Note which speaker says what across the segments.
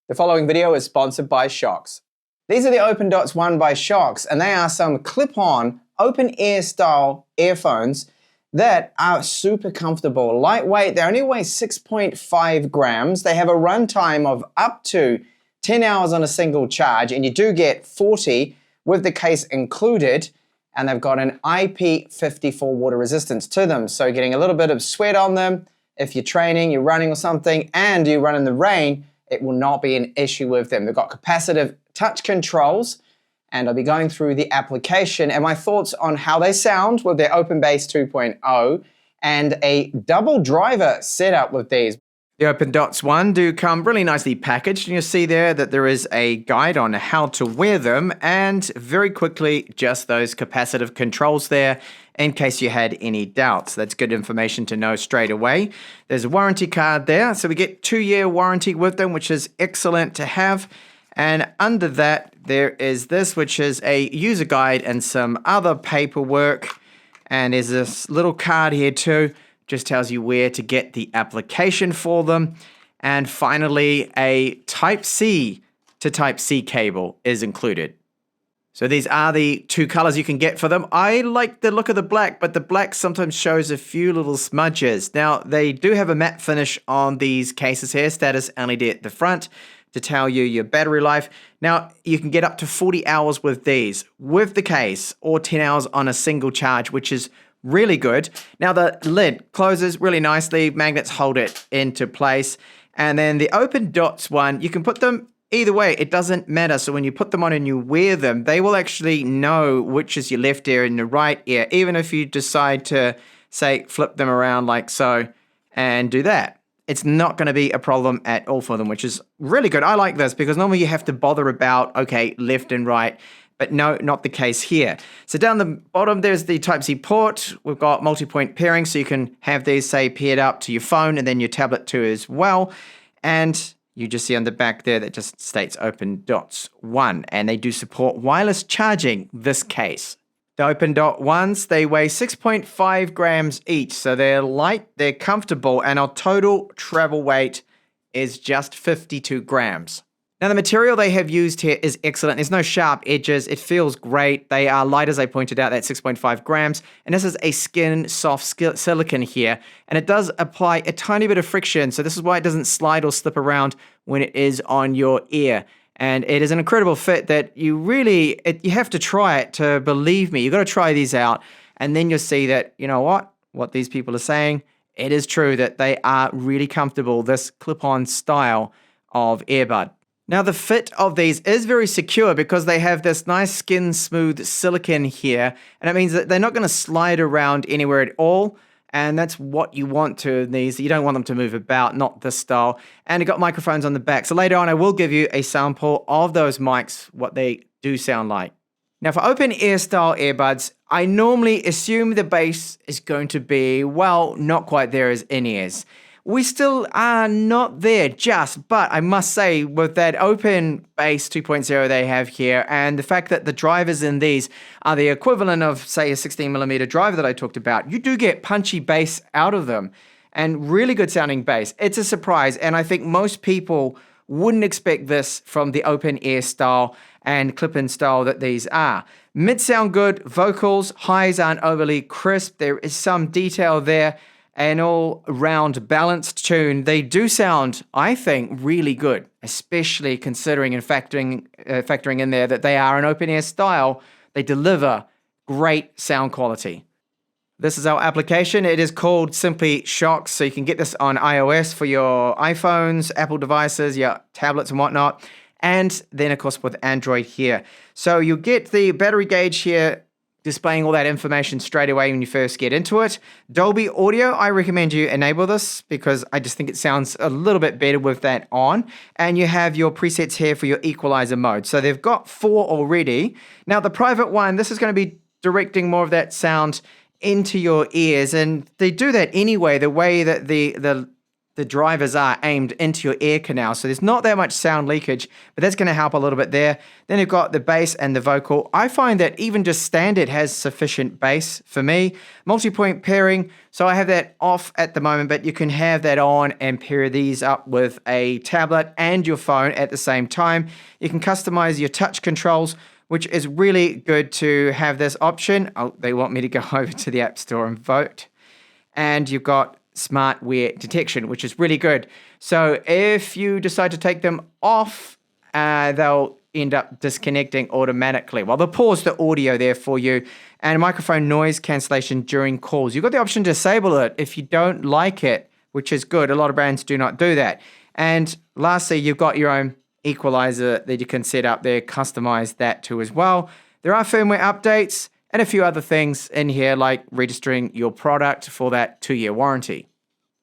Speaker 1: The following video is sponsored by Shokz. These are the OpenDots One by Shokz, and they are some clip-on, open-ear style earphones that are super comfortable, lightweight. They only weigh 6.5 grams. They have a runtime of up to 10 hours on a single charge, and you do get 40 with the case included, and they've got an IP54 water resistance to them. So getting a little bit of sweat on them, if you're training, you're running or something, and you run in the rain, it will not be an issue with them. They've got capacitive touch controls, and I'll be going through the application and my thoughts on how they sound with their OpenBass 2.0 and a double driver setup with these. The OpenDots One do come really nicely packaged, and you'll see there that there is a guide on how to wear them, and very quickly just those capacitive controls there in case you had any doubts. That's good information to know straight away. There's a warranty card there, so we get 2-year warranty with them, which is excellent to have. And under that, there is this, which is a user guide and some other paperwork. And there's this little card here too. Just tells you where to get the application for them. And finally, a Type-C to Type-C cable is included. So these are the two colors you can get for them. I like the look of the black, but the black sometimes shows a few little smudges. Now, they do have a matte finish on these cases here, status LED at the front to tell you your battery life. Now, you can get up to 40 hours with these, with the case, or 10 hours on a single charge, which is really good. Now, the lid closes really nicely. Magnets hold it into place. And then the OpenDots One, you can put them either way. It doesn't matter. So when you put them on and you wear them, they will actually know which is your left ear and the right ear, even if you decide to, say, flip them around like so and do that. It's not going to be a problem at all for them, which is really good. I like this because normally you have to bother about, okay, left and right. But no, not the case here. So down the bottom, there's the Type-C port. We've got multi-point pairing, so you can have these, say, paired up to your phone and then your tablet too as well. And you just see on the back there that just states OpenDots One. And they do support wireless charging, this case. The OpenDots Ones, they weigh 6.5 grams each. So they're light, they're comfortable, and our total travel weight is just 52 grams. Now, the material they have used here is excellent. There's no sharp edges. It feels great. They are light, as I pointed out, at 6.5 grams. And this is a skin soft silicone here. And it does apply a tiny bit of friction. So this is why it doesn't slide or slip around when it is on your ear. And it is an incredible fit that you really, you have to try it to believe me. You've got to try these out. And then you'll see that, you know what these people are saying, it is true that they are really comfortable, this clip-on style of earbud. Now, the fit of these is very secure because they have this nice skin smooth silicone here, and it means that they're not going to slide around anywhere at all, and that's what you want to these. You don't want them to move about, not this style. And you've got microphones on the back. So later on, I will give you a sample of those mics, what they do sound like. Now, for open ear style earbuds, I normally assume the bass is going to be, well, not quite there as in-ears. We still are not there just, but I must say with that OpenBass 2.0 they have here, and the fact that the drivers in these are the equivalent of, say, a 16mm driver that I talked about, you do get punchy bass out of them and really good sounding bass. It's a surprise, and I think most people wouldn't expect this from the open ear style and clip-in style that these are. Mid sound good, vocals, highs aren't overly crisp, there is some detail there, an all-round balanced tune. They do sound, I think, really good, especially considering and factoring in there that they are an open-ear style. They deliver great sound quality. This is our application. It is called simply Shokz, so you can get this on iOS for your iPhones, Apple devices, your tablets and whatnot, and then, of course, with Android here. So you'll get the battery gauge here, displaying all that information straight away when you first get into it. Dolby Audio, I recommend you enable this because I just think it sounds a little bit better with that on. And you have your presets here for your equalizer mode. So they've got 4 already. Now the private one, this is going to be directing more of that sound into your ears, and they do that anyway. The way that the
Speaker 2: the drivers are aimed into your ear canal, so there's not that much sound leakage, but that's going to help a little bit there. Then you've got the bass and the vocal. I find that even just standard has sufficient bass for me. Multi-point pairing, so I have that off at the moment, but you can have that on and pair these up with a tablet and your phone at the same time. You can customize your touch controls, which is really good to have this option. Oh, they want me to go over to the App Store and vote. And you've got smart wear detection, which is really good. So if you decide to take them off, they'll end up disconnecting automatically. Well, they'll pause the audio there for you. And microphone noise cancellation during calls. You've got the option to disable it if you don't like it, which is good. A lot of brands do not do that. And lastly, you've got your own equalizer that you can set up there, customize that too as well. There are firmware updates and a few other things in here like registering your product for that 2-year warranty.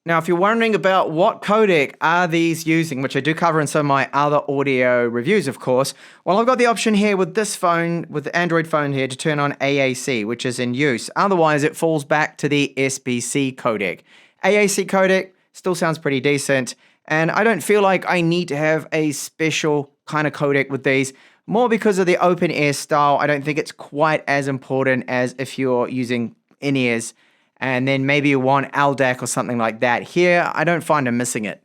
Speaker 2: Now, if you're wondering about what codec are these using, which I do cover in some of my other audio reviews, of course, well, I've got the option here with this phone, with the Android phone here, to turn on AAC, which is in use. Otherwise, it falls back to the SBC codec. AAC codec still sounds pretty decent, and I don't feel like I need to have a special kind of codec with these. More because of the open ear style, I don't think it's quite as important as if you're using in-ears, and then maybe you want LDAC or something like that. Here, I don't find I'm missing it.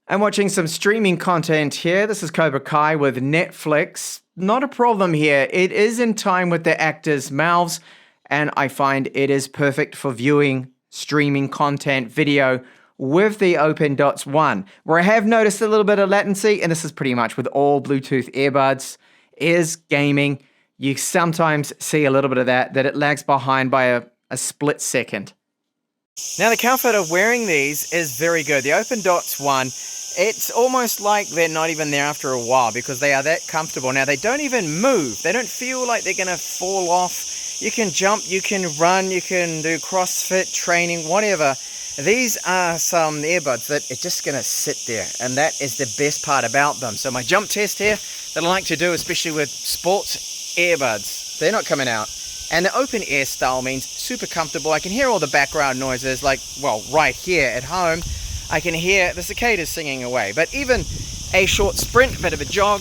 Speaker 2: I'm watching some streaming content here. This is Cobra Kai with Netflix. Not a problem here. It is in time with the actors' mouths, and I find it is perfect for viewing streaming content, video, with the OpenDots One, where I have noticed a little bit of latency, and this is pretty much with all Bluetooth earbuds, is gaming. You sometimes see a little bit of that it lags behind by a split second. Now, the comfort of wearing these is very good. The OpenDots One, it's almost like they're not even there after a while because they are that comfortable. Now, they don't even move. They don't feel like they're going to fall off. You can jump, you can run, you can do CrossFit training, whatever. These are some earbuds that are just going to sit there, and that is the best part about them. So my jump test here that I like to do, especially with sports earbuds, they're not coming out. And the open air style means super comfortable. I can hear all the background noises, like, well, right here at home, I can hear the cicadas singing away. But even a short sprint, a bit of a jog,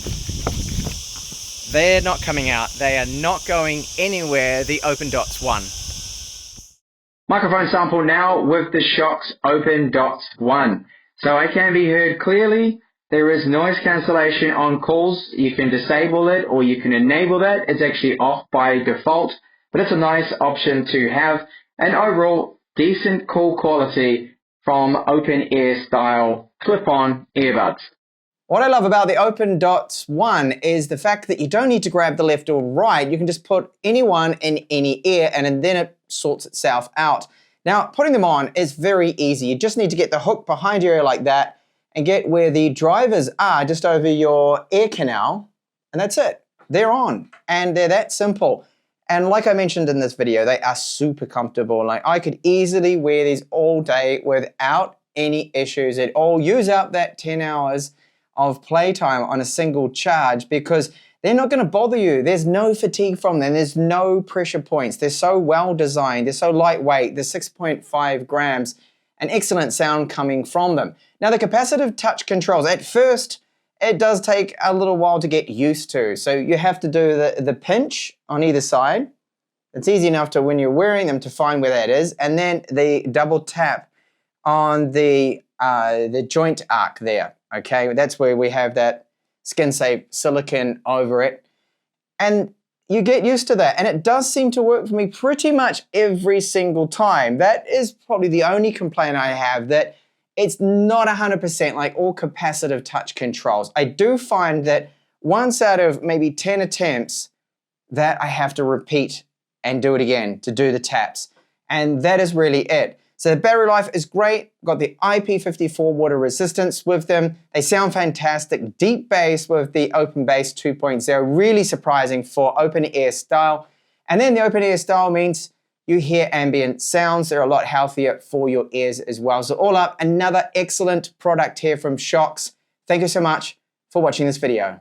Speaker 2: they're not coming out. They are not going anywhere, the OpenDots One.
Speaker 1: Microphone sample now with the Shokz OpenDots One. So I can be heard clearly. There is noise cancellation on calls. You can disable it or you can enable that. It's actually off by default, but it's a nice option to have. And overall, decent call quality from open ear style clip-on earbuds. What I love about the OpenDots One is the fact that you don't need to grab the left or right. You can just put any one in any ear and then it sorts itself out. Now, putting them on is very easy. You just need to get the hook behind your ear like that and get where the drivers are just over your ear canal, and that's it. They're on, and they're that simple. And like I mentioned in this video, they are super comfortable. Like, I could easily wear these all day without any issues at all. Use up that 10 hours of playtime on a single charge because they're not going to bother you. There's no fatigue from them. There's no pressure points. They're so well designed. They're so lightweight. They're 6.5 grams. An excellent sound coming from them. Now, the capacitive touch controls, at first, it does take a little while to get used to. So you have to do the pinch on either side. It's easy enough to, when you're wearing them, to find where that is. And then the double tap on the joint arc there. Okay, that's where we have that skin-safe silicone over it. And you get used to that. And it does seem to work for me pretty much every single time. That is probably the only complaint I have, that it's not 100% like all capacitive touch controls. I do find that once out of maybe 10 attempts that I have to repeat and do it again to do the taps. And that is really it. So the battery life is great. Got the IP54 water resistance with them. They sound fantastic. Deep bass with the Open Bass 2.0. Really surprising for open ear style. And then the open ear style means you hear ambient sounds. They're a lot healthier for your ears as well. So all up, another excellent product here from Shokz. Thank you so much for watching this video.